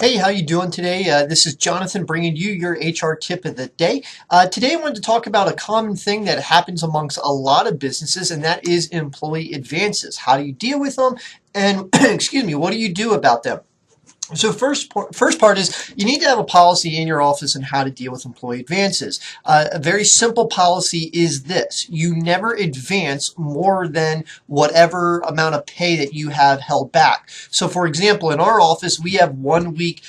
Hey, how you doing today? This is Jonathan bringing you your HR tip of the day. Today I wanted to talk about a common thing that happens amongst a lot of businesses, and that is employee advances. How do you deal with them? And excuse me, what do you do about them? So first part is you need to have a policy in your office on how to deal with employee advances. A very simple policy is this: you never advance more than whatever amount of pay that you have held back. So for example, in our office, we have 1 week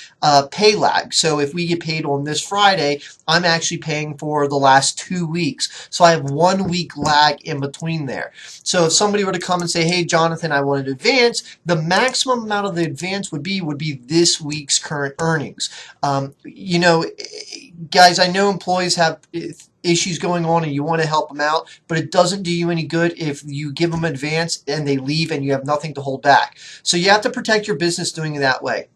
pay lag. So if we get paid on this Friday, I'm actually paying for the last 2 weeks. So I have 1 week lag in between there. So if somebody were to come and say, hey, Jonathan, I want to advance, the maximum amount of the advance would be this week's current earnings. Guys, I know employees have issues going on and you want to help them out, but it doesn't do you any good if you give them advance and they leave and you have nothing to hold back. So you have to protect your business doing it that way.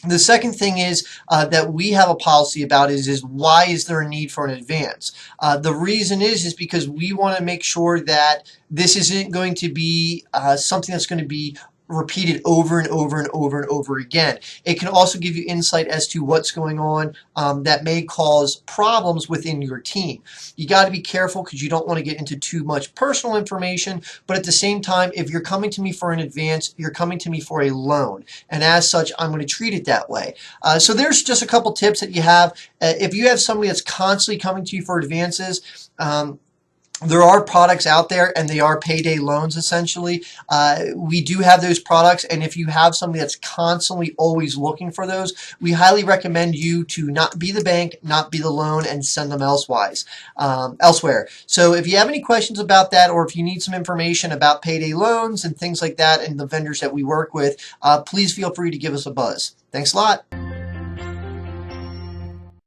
The second thing is that we have a policy about is why is there a need for an advance? The reason is because we want to make sure that this isn't going to be something that's going to be repeated over and over and over and over again. It can also give you insight as to what's going on that may cause problems within your team. You got to be careful because you don't want to get into too much personal information, but at the same time, if you're coming to me for an advance, you're coming to me for a loan. And as such, I'm going to treat it that way. So there's just a couple tips that you have. If you have somebody that's constantly coming to you for advances, there are products out there and they are payday loans essentially. We do have those products, and if you have somebody that's constantly always looking for those, we highly recommend you to not be the bank, not be the loan, and send them elsewhere. So if you have any questions about that, or if you need some information about payday loans and things like that and the vendors that we work with, please feel free to give us a buzz. Thanks a lot.